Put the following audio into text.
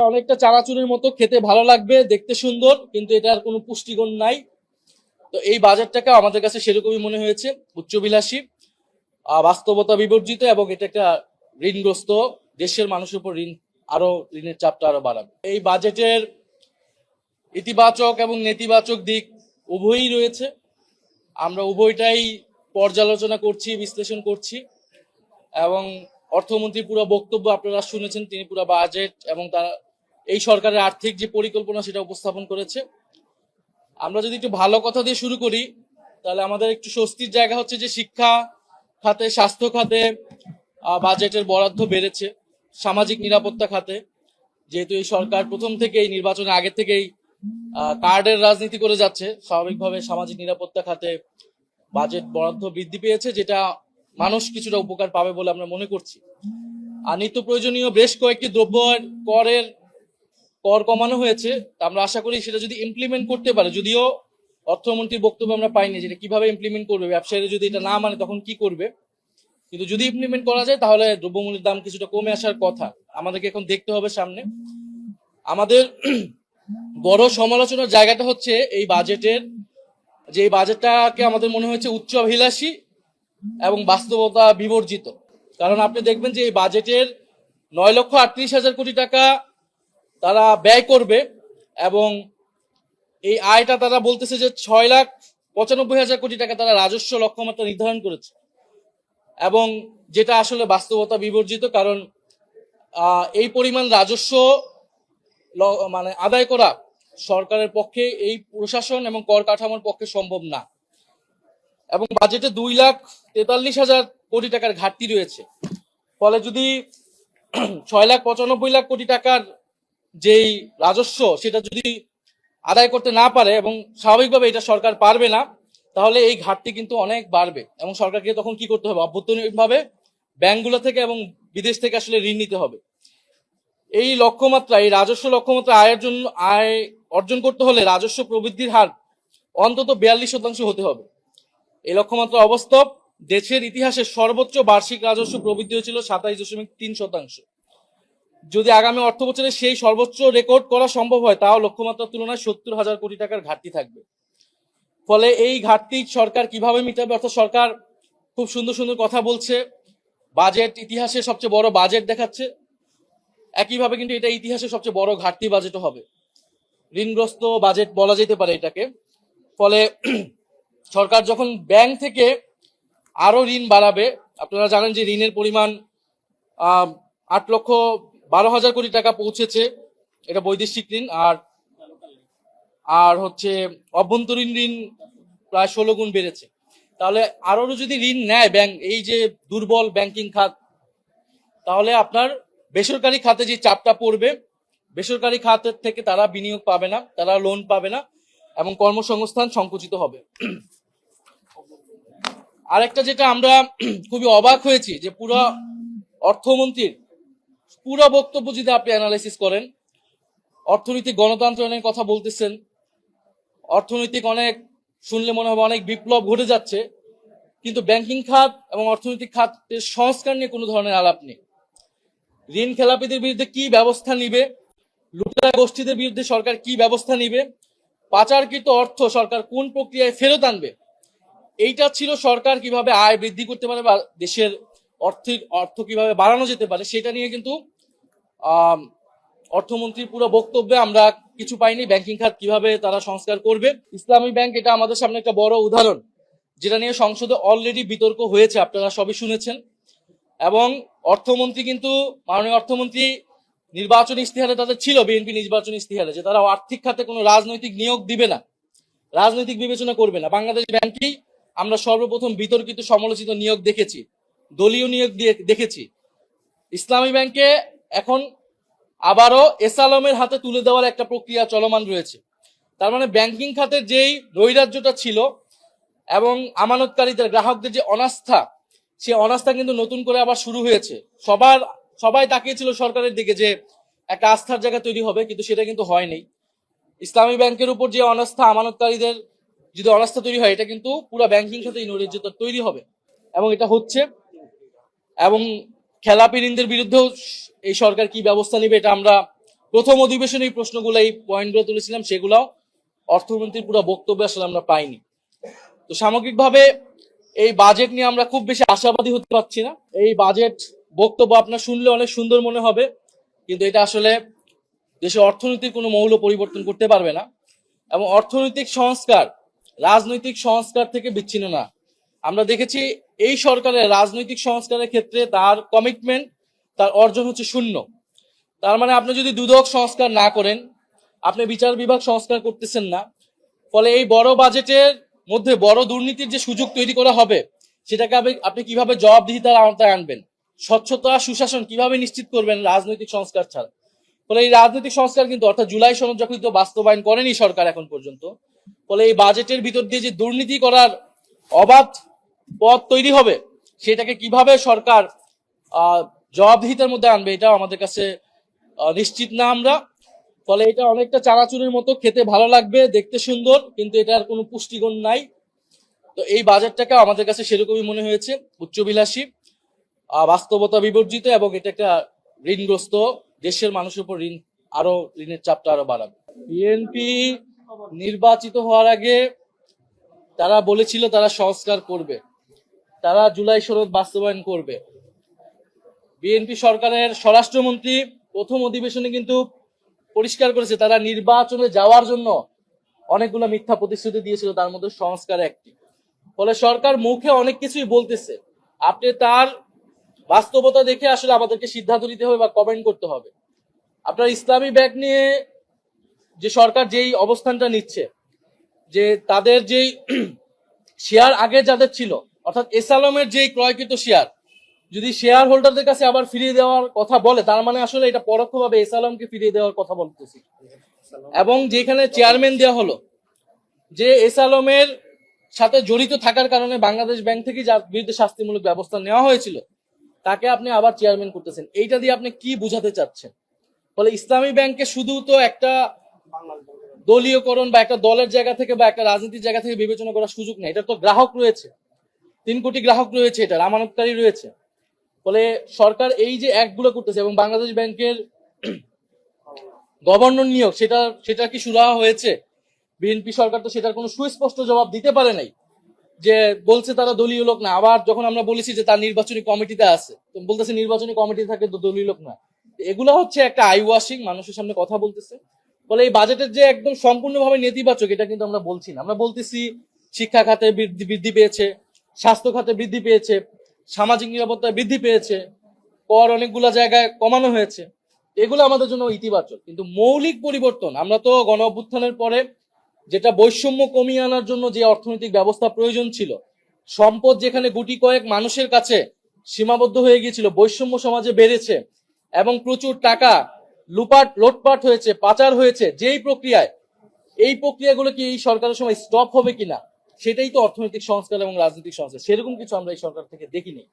অনেকটা চানাচুরের মতো, খেতে ভালো লাগবে, দেখতে সুন্দর, কিন্তু এটার কোনো পুষ্টিগুণ নাই। তো এই বাজেটটাকে আমাদের কাছে সেরকমই মনে হয়েছে, উচ্চবিলাসী, বাস্তবতা বিবর্জিত, এবং এটা একটা ঋণগ্রস্ত দেশের মানুষের উপর ঋণের চাপটা আরো বাড়াবে। এই বাজেটের ইতিবাচক এবং নেতিবাচক দিক উভয়ই রয়েছে। আমরা উভয়টাই পর্যালোচনা করছি, বিশ্লেষণ করছি, এবং অর্থমন্ত্রী পুরো বক্তব্য আপনারা শুনেছেন। তিনি পুরো বাজেট এবং তার এই সরকারের আর্থিক যে পরিকল্পনা সেটা উপস্থাপন করেছে। আমরা যদি একটু ভালো কথা দিয়ে শুরু করি, তাহলে আমাদের একটু স্বস্তির জায়গা হচ্ছে যে শিক্ষা খাতে, স্বাস্থ্য খাতে বাজেটের বরাদ্দ বেড়েছে। সামাজিক নিরাপত্তা খাতে, যেহেতু এই সরকার প্রথম থেকেই নির্বাচনের আগে থেকেই কার্ডের রাজনীতি করে যাচ্ছে, স্বাভাবিকভাবে সামাজিক নিরাপত্তা খাতে বাজেট বরাদ্দ বৃদ্ধি পেয়েছে, যেটা মানুষ কিছুটা উপকার পাবে বলে আমরা মনে করছি। আর নিত্য প্রয়োজনীয় বেশ কয়েকটি দ্রব্যের কর কমানো হয়েছে। আমরা আশা করি সেটা যদি ইমপ্লিমেন্ট করতে পারে, যদিও অর্থমন্ত্রীর বক্তব্য আমরা পাইনি যেটা কিভাবে ইমপ্লিমেন্ট করবে, ব্যবসায়ীরা যদি এটা না মানে তখন কি করবে, কিন্তু যদি ইমপ্লিমেন্ট করা যায় তাহলে দ্রব্যমূল্যের দাম কিছুটা কমে আসার কথা। আমাদেরকে এখন দেখতে হবে সামনে। আমাদের বড় সমালোচনার জায়গাটা হচ্ছে এই বাজেটের, যে এই বাজেটটাকে আমাদের মনে হয়েছে উচ্চাভিলাষী এবং বাস্তবতা বিবর্জিত। কারণ আপনি দেখবেন যে এই বাজেটের 9,38,000 কোটি টাকা তারা ব্যয় করবে, এবং এই আয়টা তারা বলতেছে যে 6,95,000 কোটি টাকা তারা রাজস্ব লক্ষ্যমাত্রা নির্ধারণ করেছে, এবং যেটা আসলে বাস্তবতা বিবর্জিত। কারণ এই পরিমাণ রাজস্ব মানে আদায় করা সরকারের পক্ষে, এই প্রশাসন এবং কর কাঠামোর পক্ষে সম্ভব না। এবং বাজেটে 2,43,000 কোটি টাকার ঘাটতি রয়েছে। ফলে যদি 6,95,000 কোটি টাকার যেই রাজস্ব সেটা যদি আদায় করতে না পারে, এবং স্বাভাবিকভাবে এটা সরকার পারবে না, তাহলে এই ঘাটতি কিন্তু অনেক বাড়বে, এবং সরকারকে তখন কি করতে হবে, অভ্যন্তরীণভাবে ব্যাংকগুলো থেকে এবং বিদেশ থেকে আসলে ঋণ নিতে হবে। এই লক্ষ্যমাত্রা, এই রাজস্ব লক্ষ্যমাত্রা আয় অর্জন করতে হলে রাজস্ব প্রবৃদ্ধির হার অন্তত 42% হতে হবে। এই লক্ষ্যমাত্রা অবাস্তব। দেশের ইতিহাসে সর্বোচ্চ বার্ষিক রাজস্ব প্রবৃদ্ধি হয়েছিল 27.3%। যদি আগামী অর্থ বছরে সেই সর্বোচ্চ রেকর্ড করা সম্ভব হয়, তাও লক্ষ্যমাত্রার তুলনায় 70,000 কোটি টাকার ঘাটতি থাকবে। ফলে এই ঘাটতি সরকার কিভাবে মিটাবে? অর্থাৎ সরকার খুব সুন্দর সুন্দর কথা বলছে, বাজেট ইতিহাসে সবচেয়ে বড় বাজেট দেখাচ্ছে, একইভাবে কিন্তু এটা ইতিহাসে সবচেয়ে বড় ঘাটতি বাজেটও হবে, ঋণগ্রস্ত বাজেট বলা যেতে পারে এটাকে। ফলে সরকার যখন ব্যাংক থেকে আরো ঋণ বাড়াবে, আপনারা জানেন যে ঋণের পরিমাণ 8,12,000 কোটি টাকা পৌঁছেছে, এটা বৈদেশিক ঋণ। আর হচ্ছে অভ্যন্তরীণ ঋণ প্রায় 16 গুণ বেড়েছে। তাহলে আরো যদি ঋণ নেয় ব্যাংক, এই যে দুর্বল ব্যাংকিং খাত, তাহলে আপনার বেসরকারি খাতে যে চাপটা পড়বে, বেসরকারি খাতের থেকে তারা বিনিয়োগ পাবে না, তারা লোন পাবে না, এবং কর্মসংস্থান সংকুচিত হবে। আরেকটা যেটা আমরা খুবই অবাক হয়েছি, যে পুরো অর্থমন্ত্রীর পুরো বক্তব্য যদি আপনি অ্যানালাইসিস করেন, অর্থনৈতিক গণতন্ত্রের কথা বলতেছেন, অর্থনৈতিক অনেক শুনলে মনে হবে অনেক বিপ্লব ঘটে যাচ্ছে, কিন্তু ব্যাংকিং খাত এবং অর্থনৈতিক খাতের সংস্কার নিয়ে কোনো ধরনের আলাপ নেই। ঋণ খেলাপিদের বিরুদ্ধে কি ব্যবস্থা নিবে, লুটেরা গোষ্ঠীদের বিরুদ্ধে সরকার কি ব্যবস্থা নিবে, পাচারকৃত অর্থ সরকার কোন প্রক্রিয়ায় ফেরত আনবে, এইটা ছিল সরকার কিভাবে আয় বৃদ্ধি করতে পারে বা দেশের অর্থ কিভাবে বাড়ানো যেতে পারে, সেটা নিয়ে কিন্তু অর্থমন্ত্রীর পুরো বক্তব্যে আমরা কিছু পাইনি। ব্যাংকিং খাত কিভাবে তারা সংস্কার করবে, ইসলামী ব্যাংক এটা আমাদের সামনে একটা বড় উদাহরণ, যেটা নিয়ে সংসদে অলরেডি বিতর্ক হয়েছে, আপনারা সবই শুনেছেন। এবং অর্থমন্ত্রী কিন্তু, মাননীয় অর্থমন্ত্রী নির্বাচনী ইস্তেহারে তাদের ছিল, বিএনপি নির্বাচনী ইস্তেহারে, যে তারা আর্থিক খাতে কোনো রাজনৈতিক নিয়োগ দিবে না, রাজনৈতিক বিবেচনা করবে না। বাংলাদেশ ব্যাংকেই আমরা সর্বপ্রথম বিতর্কিত সমালোচিত নিয়োগ দেখেছি, দলীয় নিয়োগ দেখেছি। ইসলামী ব্যাংকে এখন আবারও এস আলমের হাতে তুলে দেওয়ার একটা প্রক্রিয়া চলমান রয়েছে। তার মানে ব্যাংকিং খাতের যেই নৈরাজ্যটা ছিল এবং আমানতকারীদের, গ্রাহকদের যে অনাস্থা, সে অনাস্থা কিন্তু নতুন করে আবার শুরু হয়েছে। সবাই তাকিয়েছিল সরকারের দিকে যে একটা আস্থার জায়গা তৈরি হবে, কিন্তু সেটা কিন্তু হয়নি। ইসলামী ব্যাংকের উপর যে অনাস্থা, আমানতকারীদের যদি অনাস্থা তৈরি হয়, এটা কিন্তু পুরো ব্যাংকিং খাতে নৈরাজ্যতা তৈরি হবে, এবং এটা হচ্ছে। এবং খেলাপি ঋণদের বিরুদ্ধেও এই সরকার কি ব্যবস্থা নেবে, এটা আমরা প্রথম অধিবেশনে এই প্রশ্নগুলো, এই পয়েন্টগুলো তুলেছিলাম, সেগুলাও অর্থমন্ত্রীর পুরো বক্তব্য আসলে আমরা পাইনি। তো সামগ্রিকভাবে এই বাজেট নিয়ে আমরা খুব বেশি আশাবাদী হতে পারছি না। এই বাজেট বক্তব্য আপনার শুনলে অনেক সুন্দর মনে হবে, কিন্তু এটা আসলে দেশের অর্থনীতির কোনো মৌল পরিবর্তন করতে পারবে না। এবং অর্থনৈতিক সংস্কার রাজনৈতিক সংস্কার থেকে বিচ্ছিন্ন না। আমরা দেখেছি এই সরকারের রাজনৈতিক সংস্কারের ক্ষেত্রে তার কমিটমেন্ট, তার অর্জন হচ্ছে শূন্য। তার মানে আপনি যদি দুদক সংস্কার না করেন, আপনি বিচার বিভাগ সংস্কার করতেছেন না, ফলে এই বড় বাজেটের মধ্যে বড় দুর্নীতির যে সুযোগ তৈরি করা হবে, সেটাকে আপনি কিভাবে জবাবদিহিতার আওতায় আনবেন, স্বচ্ছতা সুশাসন কিভাবে নিশ্চিত করবেন রাজনৈতিক সংস্কার ছাড়া। ফলে এই রাজনৈতিক সংস্কার কিন্তু, অর্থাৎ জুলাই সনদ যখন বাস্তবায়ন করেনি সরকার এখন পর্যন্ত, ফলে এই বাজেটের ভিতর দিয়ে যে দুর্নীতি করার অবাধ পথ তৈরি হবে, সেটাকে কিভাবে সরকার জবাবদিহিতার মধ্যে আনবে, এটাও আমাদের কাছে নিশ্চিত না আমরা। ফলে এটা অনেকটা চানাচুরের মতো, খেতে ভালো লাগবে, দেখতে সুন্দর, কিন্তু এটার কোনো পুষ্টিগুণ নাই। তো এই বাজেটটাকে আমাদের কাছে সেরকমই মনে হয়েছে, উচ্চবিলাসী, বাস্তবতা বিবর্জিত, এবং এটা একটা ঋণগ্রস্ত দেশের মানুষের উপর ঋণের চাপটা আরো বাড়াবে। বিএনপি নির্বাচিত হওয়ার আগে তারা বলেছিল তারা সংস্কার করবে, তারা জুলাই সনদ বাস্তবায়ন করবে। বিএনপি সরকারের স্বরাষ্ট্রমন্ত্রী প্রথম অধিবেশনে কিন্তু পরিষ্কার করেছে তারা নির্বাচনে যাওয়ার জন্য অনেকগুলো মিথ্যা প্রতিশ্রুতি দিয়েছিল, তার মধ্যে সংস্কার একটি। ফলে সরকার মুখে অনেক কিছুই বলতেছে, আপনি তার বাস্তবতা দেখে আসলে আমাদেরকে সিদ্ধান্ত নিতে হবে বা কমেন্ট করতে হবে। আপনার ইসলামী ব্যাংক নিয়ে যে সরকার যেই অবস্থানটা নিচ্ছে, যে তাদের যেই শেয়ার আগে যাদের ছিল, অর্থাৎ এসালমের যেই ক্রয়কৃত শেয়ার, যদি শেয়ার হোল্ডারদের কাছে আবার ফিরিয়ে দেওয়ার কথা বলে, তার মানে আসলে এটা পরোক্ষভাবে এসালমকে ফিরিয়ে দেওয়ার কথা বলতেছি। এবং যেখানে চেয়ারম্যান দেওয়া হলো, যে এসালমের সাথে জড়িত থাকার কারণে বাংলাদেশ ব্যাংক থেকে যার বিরুদ্ধে শাস্তিমূলক ব্যবস্থা নেওয়া হয়েছিল, তাকে আপনি আবার চেয়ারম্যান করতেছেন। এইটা দিয়ে আপনি কি বুঝাতে চাচ্ছেন? ফলে ইসলামী ব্যাংকে শুধু তো একটা দলীয়করণ বা একটা দলের জায়গা থেকে বা একটা রাজনীতির জায়গা থেকে বিবেচনা করার সুযোগ নেই। এটা তো গ্রাহক রয়েছে, 3 কোটি গ্রাহক রয়েছে, এটা আমানতকারী রয়েছে। ফলে সরকার এই যে অ্যাক্টগুলো করতেছে, এবং বাংলাদেশ ব্যাংকের গভর্নর নিয়োগ, সেটা কি সুরাহা হয়েছে? বিএনপি সরকার তো সেটার কোনো সুস্পষ্ট জবাব দিতে পারে নাই, যে বলছে তারা দলীয় লোক না। আবার যখন আমরা বলেছি যে তার নির্বাচনী কমিটিতে আছে, তো বলতেছে নির্বাচনী কমিটি থাকে তো দলীয় লোক না। এগুলো হচ্ছে একটা আই ওয়াশিং, মানুষের সামনে কথা বলতেছে। ফলে এই বাজেটের যে একদম সম্পূর্ণভাবে নেতিবাচক, এটা কিন্তু আমরা বলছি না। আমরা বলতেছি শিক্ষা খাতে বৃদ্ধি পেয়েছে, স্বাস্থ্য খাতে বৃদ্ধি পেয়েছে, সামাজিক নিরাপত্তা বৃদ্ধি পেয়েছে, কর অনেকগুলা জায়গায় কমানো হয়েছে, এগুলো আমাদের জন্য ইতিবাচক। কিন্তু মৌলিক পরিবর্তন, আমরা তো গণ অভ্যুত্থানের পরে যেটা বৈষম্য কমিয়ে আনার জন্য যে অর্থনৈতিক ব্যবস্থা প্রয়োজন ছিল, সম্পদ যেখানে গুটি কয়েক মানুষের কাছে সীমাবদ্ধ হয়ে গিয়েছিল, বৈষম্য সমাজে বেড়েছে এবং প্রচুর টাকা লোটপাট হয়েছে, পাচার হয়েছে, যেই প্রক্রিয়ায়, এই প্রক্রিয়াগুলো কি এই সরকারের সময় স্টপ হবে কিনা, সেটাই তো অর্থনৈতিক সংস্কার এবং রাজনৈতিক সংস্কার। সেরকম কিছু আমরা এই সরকার থেকে দেখিনি।